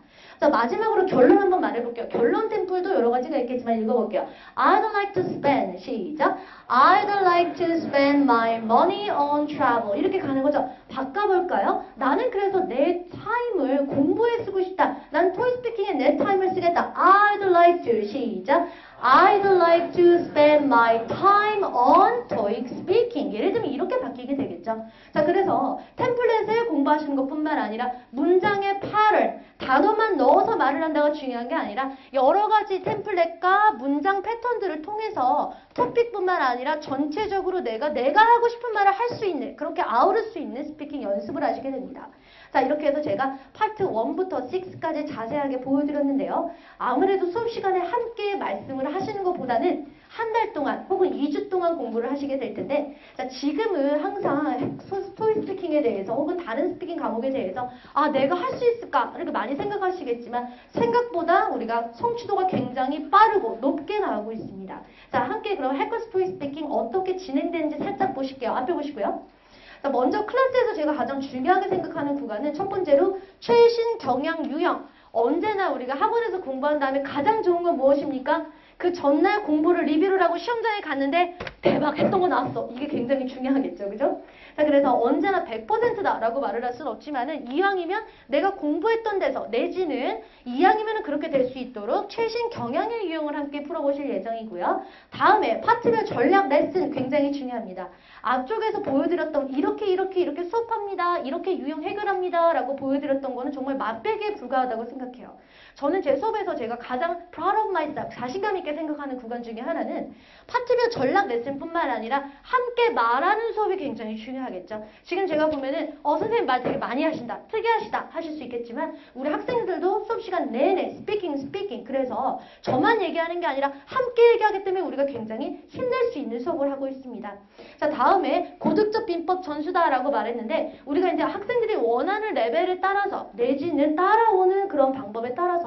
자, 마지막으로 결론 한번 말해볼게요. 결론 템플도 여러 가지가 있겠지만 읽어볼게요. I'd like to spend, 시작. I'd like to spend my money on travel. 이렇게 가는 거죠. 바꿔볼까요? 나는 그래서 내 타임을 공부에 쓰고 싶다. 난 토익 스피킹에 내 타임을 쓰겠다. I'd like to, 시작. I'd like to spend my time on TOEIC speaking. 예를 들면 이렇게 바뀌게 되겠죠. 자, 그래서 템플릿을 공부하시는 것뿐만 아니라 문장의 pattern, 단어만 넣어서 말을 한다가 중요한 게 아니라 여러 가지 템플릿과 문장 패턴들을 통해서 토픽뿐만 아니라 전체적으로 내가 하고 싶은 말을 할 수 있는, 그렇게 아우를 수 있는 스피킹 연습을 하시게 됩니다. 자, 이렇게 해서 제가 파트 1부터 6까지 자세하게 보여드렸는데요. 아무래도 수업 시간에 함께 말씀을 하시는 것보다는 한 달 동안 혹은 2주 동안 공부를 하시게 될 텐데, 자, 지금은 항상 토익 스피킹에 대해서 혹은 다른 스피킹 과목에 대해서 내가 할 수 있을까? 이렇게 많이 생각하시겠지만 생각보다 우리가 성취도가 굉장히 빠르고 높게 나오고 있습니다. 자, 함께 그럼 해커스 토익 스피킹 어떻게 진행되는지 살짝 보실게요. 앞에 보시고요. 자, 먼저 클래스에서 제가 가장 중요하게 생각하는 구간은 첫 번째로 최신 경향 유형. 언제나 우리가 학원에서 공부한 다음에 가장 좋은 건 무엇입니까? 그 전날 공부를 리뷰를 하고 시험장에 갔는데 대박 했던 거 나왔어. 이게 굉장히 중요하겠죠. 그죠? 자, 그래서 언제나 100%다 라고 말을 할 수는 없지만은 이왕이면 내가 공부했던 데서 내지는 이왕이면 그렇게 될 수 있도록 최신 경향의 유형을 함께 풀어보실 예정이고요. 다음에 파트별 전략 레슨 굉장히 중요합니다. 앞쪽에서 보여드렸던 이렇게 수업합니다. 이렇게 유형 해결합니다. 라고 보여드렸던 거는 정말 맛배기에 불과하다고 생각해요. 저는 제 수업에서 제가 가장 proud of myself, 자신감 있게 생각하는 구간 중에 하나는 파트별 전략 레슨뿐만 아니라 함께 말하는 수업이 굉장히 중요하겠죠. 지금 제가 보면은 선생님 말 되게 많이 하신다, 특이하시다 하실 수 있겠지만 우리 학생들도 수업 시간 내내 스피킹 그래서 저만 얘기하는 게 아니라 함께 얘기하기 때문에 우리가 굉장히 힘낼 수 있는 수업을 하고 있습니다. 자, 다음에 고득적 빈법 전수다라고 말했는데 우리가 이제 학생들이 원하는 레벨을 따라서 내지는 따라오는 그런 방법에 따라서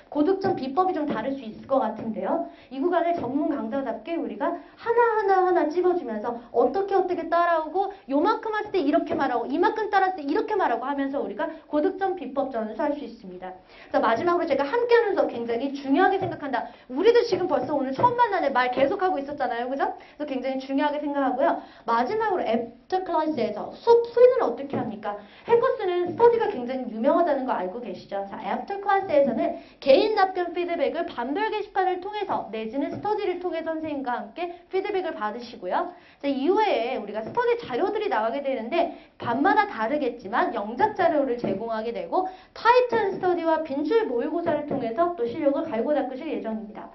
고득점 비법이 좀 다를 수 있을 것 같은데요. 이 구간을 전문 강사답게 우리가 하나 찝어주면서 어떻게 따라오고 요만큼 했을 때 이렇게 말하고 이만큼 따랐을 때 이렇게 말하고 하면서 우리가 고득점 비법 전수할 수 있습니다. 자, 마지막으로 제가 함께하는 수업 굉장히 중요하게 생각한다. 우리도 지금 벌써 오늘 처음 만나는 말 계속하고 있었잖아요. 그죠? 그래서 굉장히 중요하게 생각하고요. 마지막으로 애프터 클래스에서 수업 후에는 어떻게 합니까? 해커스는 스터디가 굉장히 유명하다는 거 알고 계시죠? 자, 애프터 클래스에서는 개인 답변 피드백을 반별 게시판을 통해서 내지는 스터디를 통해 선생님과 함께 피드백을 받으시고요. 자, 이후에 우리가 스터디 자료들이 나가게 되는데 반마다 다르겠지만 영작 자료를 제공하게 되고 타이틀 스터디와 빈출 모의고사를 통해서 또 실력을 갈고 닦으실 예정입니다.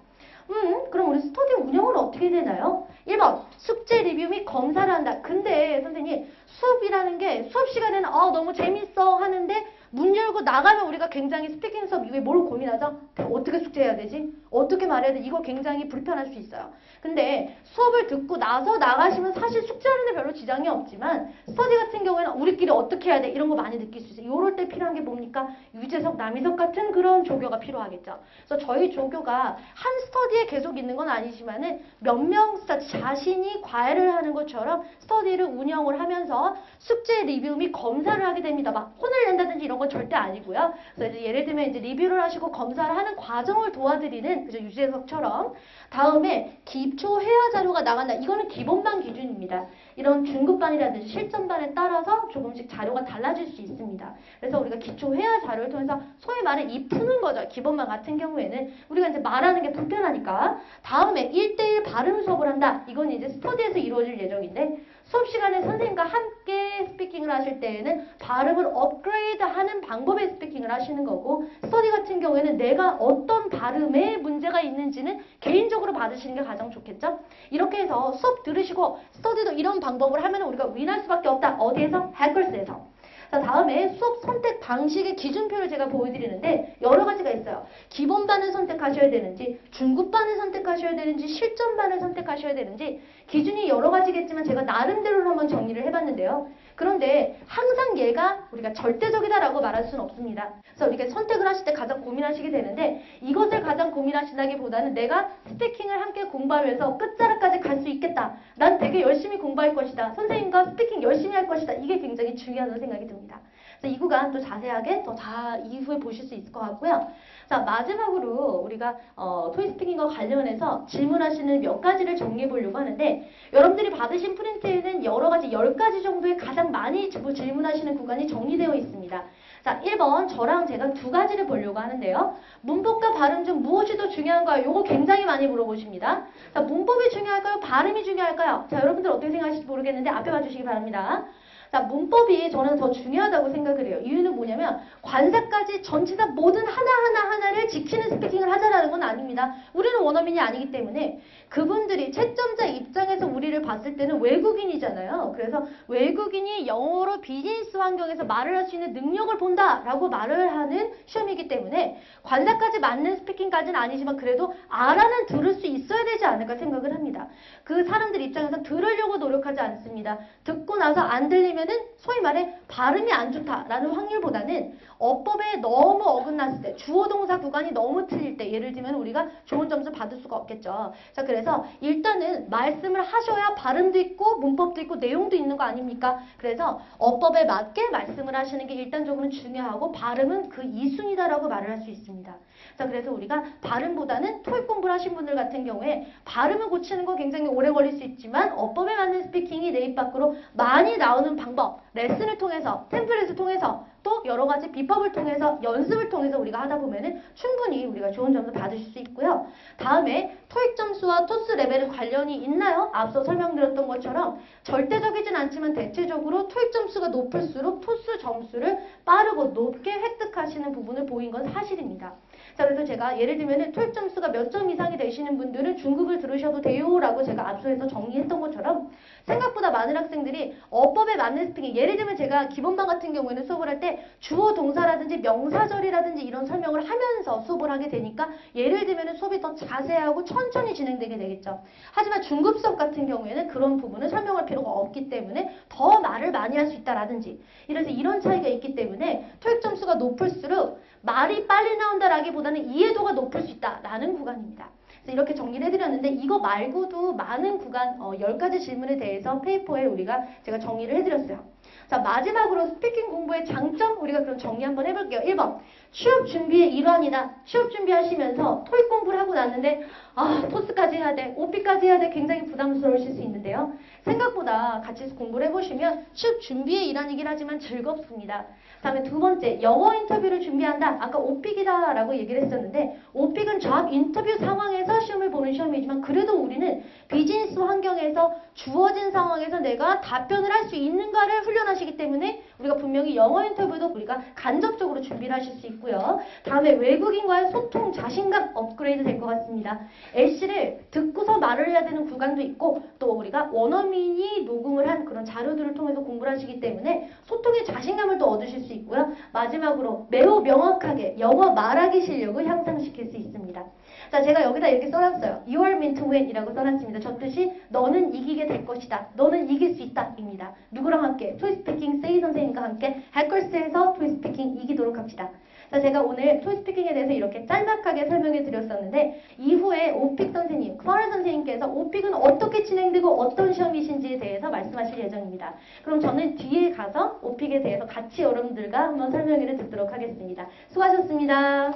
그럼 우리 스터디 운영은 어떻게 되나요? 1번, 숙제 리뷰 및 검사를 한다. 근데 선생님, 수업이라는 게 수업 시간에는 너무 재밌어 하는데 문 열고 나가면 우리가 굉장히 스피킹 수업 이후에 뭘 고민하죠? 어떻게 숙제해야 되지? 어떻게 말해야 돼? 이거 굉장히 불편할 수 있어요. 근데 수업을 듣고 나서 나가시면 사실 숙제하는 데 별로 지장이 없지만 스터디 같은 경우에는 우리끼리 어떻게 해야 돼? 이런 거 많이 느낄 수 있어요. 이럴 때 필요한 게 뭡니까? 유재석, 남희석 같은 그런 조교가 필요하겠죠. 그래서 저희 조교가 한 스터디에 계속 있는 건 아니지만은 몇 명 자신이 과외를 하는 것처럼 스터디를 운영을 하면서 숙제 리뷰 및 검사를 하게 됩니다. 막 혼을 낸다든지 이런 건 절대 아니고요. 그래서 이제 예를 들면 이제 리뷰를 하시고 검사를 하는 과정을 도와드리는 그죠, 유재석처럼. 다음에 기초 회화 자료가 나간다. 이거는 기본반 기준입니다. 이런 중급반이라든지 실전반에 따라서 조금씩 자료가 달라질 수 있습니다. 그래서 우리가 기초 회화 자료를 통해서 소위 말해 입 푸는 거죠. 기본반 같은 경우에는 우리가 이제 말하는 게 불편하니까. 다음에 1대1 발음 수업을 한다. 이건 이제 스터디에서 이루어질 예정인데 수업 시간에 선생님과 함께 방식의 스피킹을 하실 때에는 발음을 업그레이드하는 방법의 스피킹을 하시는 거고 스터디 같은 경우에는 내가 어떤 발음에 문제가 있는지는 개인적으로 받으시는 게 가장 좋겠죠? 이렇게 해서 수업 들으시고 스터디도 이런 방법을 하면 우리가 윈할 수밖에 없다. 어디에서? 해커스에서. 자, 다음에 수업 선택 방식의 기준표를 제가 보여드리는데 여러 가지가 있어요. 기본반을 선택하셔야 되는지, 중급반을 선택하셔야 되는지, 실전반을 선택하셔야 되는지 기준이 여러 가지겠지만 제가 나름대로 한번 정리를 해봤는데요. 그런데 항상 얘가 우리가 절대적이다라고 말할 수는 없습니다. 그래서 우리가 선택을 하실 때 가장 고민하시게 되는데 이것을 가장 고민하신다기보다는 내가 스피킹을 함께 공부하면서 끝자락까지 갈 수 있겠다. 난 되게 열심히 공부할 것이다. 선생님과 스피킹 열심히 할 것이다. 이게 굉장히 중요하다는 생각이 듭니다. 그래서 이 구간 또 자세하게 더 이후에 보실 수 있을 것 같고요. 자, 마지막으로 우리가 토익 스피킹과 관련해서 질문하시는 몇 가지를 정리해 보려고 하는데 여러분들이 받으신 프린트에는 여러 가지 10가지 정도의 가장 많이 질문하시는 구간이 정리되어 있습니다. 자, 1번 저랑 제가 두 가지를 보려고 하는데요. 문법과 발음 중 무엇이 더 중요한가요? 이거 굉장히 많이 물어보십니다. 자, 문법이 중요할까요? 발음이 중요할까요? 자, 여러분들 어떻게 생각하실지 모르겠는데 앞에 봐주시기 바랍니다. 자, 문법이 저는 더 중요하다고 생각을 해요. 이유는 뭐냐면 관사까지 전체 다 모든 하나를 지키는 스피킹을 하자라는 건 아닙니다. 우리는 원어민이 아니기 때문에 그분들이 채점자 입장에서 우리를 봤을 때는 외국인이잖아요. 그래서 외국인이 영어로 비즈니스 환경에서 말을 할 수 있는 능력을 본다라고 말을 하는 시험이기 때문에 관사까지 맞는 스피킹까지는 아니지만 그래도 알아는 들을 수 있어야 되지 않을까 생각을 합니다. 그 사람들 입장에서 들으려고 노력하지 않습니다. 듣고 나서 안 들리면은 소위 말해 발음이 안 좋다라는 확률보다는 어법에 너무 어긋났을 때 주어 동사 구간이 너무 틀릴 때 예를 들면 우리가 좋은 점수 받을 수가 없겠죠. 자, 그래서 일단은 말씀을 하셔야 발음도 있고 문법도 있고 내용도 있는 거 아닙니까? 그래서 어법에 맞게 말씀을 하시는 게 일단적으로는 중요하고 발음은 그 2순위다라고 말을 할 수 있습니다. 자, 그래서 우리가 발음보다는 토익 공부를 하신 분들 같은 경우에 발음을 고치는 거 굉장히 오래 걸릴 수 있지만 어법에 맞는 스피킹이 내 입 밖으로 많이 나오는 방법, 레슨을 통해서, 템플릿을 통해서 또 여러 가지 비법을 통해서 연습을 통해서 우리가 하다 보면은 충분히 우리가 좋은 점수 받으실 수 있고요. 다음에 토익 점수와 토스 레벨은 관련이 있나요? 앞서 설명드렸던 것처럼 절대적이진 않지만 대체적으로 토익 점수가 높을수록 토스 점수를 빠르고 높게 획득하시는 부분을 보인 건 사실입니다. 자, 그래서 제가 예를 들면 토익 점수가 몇 점 이상이 되시는 분들은 중급을 들으셔도 돼요 라고 제가 앞서에서 정리했던 것처럼 생각보다 많은 학생들이 어법에 맞는 스피킹, 예를 들면 제가 기본반 같은 경우에는 수업을 할 때 주어 동사라든지 명사절이라든지 이런 설명을 하면서 수업을 하게 되니까 예를 들면 수업이 더 자세하고 천천히 진행되게 되겠죠. 하지만 중급 수업 같은 경우에는 그런 부분을 설명할 필요가 없기 때문에 더 말을 많이 할 수 있다라든지 이래서 이런 차이가 있기 때문에 토익 점수가 높을수록 말이 빨리 나온다라기보다는 이해도가 높을 수 있다라는 구간입니다. 그래서 이렇게 정리를 해드렸는데 이거 말고도 많은 구간 10가지 질문에 대해서 페이퍼에 제가 정리를 해드렸어요. 자, 마지막으로 스피킹 공부의 장점 우리가 그럼 정리 한번 해볼게요. 1번 취업 준비의 일환이다. 취업 준비하시면서 토익 공부를 하고 났는데 토스까지 해야 돼, 오피까지 해야 돼 굉장히 부담스러우실 수 있는데요. 생각보다 같이 공부를 해보시면 취업 준비의 일환이긴 하지만 즐겁습니다. 다음에 두 번째, 영어 인터뷰를 준비한다. 아까 오픽이다 라고 얘기를 했었는데 오픽은 잡 인터뷰 상황에서 시험을 보는 시험이지만 그래도 우리는 비즈니스 환경에서 주어진 상황에서 내가 답변을 할 수 있는가를 훈련하시기 때문에 우리가 분명히 영어 인터뷰도 우리가 간접적으로 준비를 하실 수 있고요. 다음에 외국인과의 소통, 자신감 업그레이드 될 것 같습니다. LC를 듣고서 말을 해야 되는 구간도 있고 또 우리가 원어민이 녹음을 한 그런 자료들을 통해서 공부를 하시기 때문에 소통의 자신감을 또 얻으실 수 있고요. 마지막으로 매우 명확하게 영어 말하기 실력을 향상시킬 수 있습니다. 자, 제가 여기다 이렇게 써놨어요. You are meant to win 이라고 써놨습니다. 저 뜻이 너는 이기게 될 것이다. 너는 이길 수 있다 입니다. 누구랑 함께? 토익 스피킹 세이 선생님과 함께 해커스에서 토익 스피킹 이기도록 합시다. 자, 제가 오늘 토익 스피킹에 대해서 이렇게 짤막하게 설명해 드렸었는데 이후에 오픽 선생님, 클라라 선생님께서 오픽은 어떻게 진행되고 어떤 시험이신지에 대해서 말씀하실 예정입니다. 그럼 저는 뒤에 가서 오픽에 대해서 같이 여러분들과 한번 설명을 듣도록 하겠습니다. 수고하셨습니다.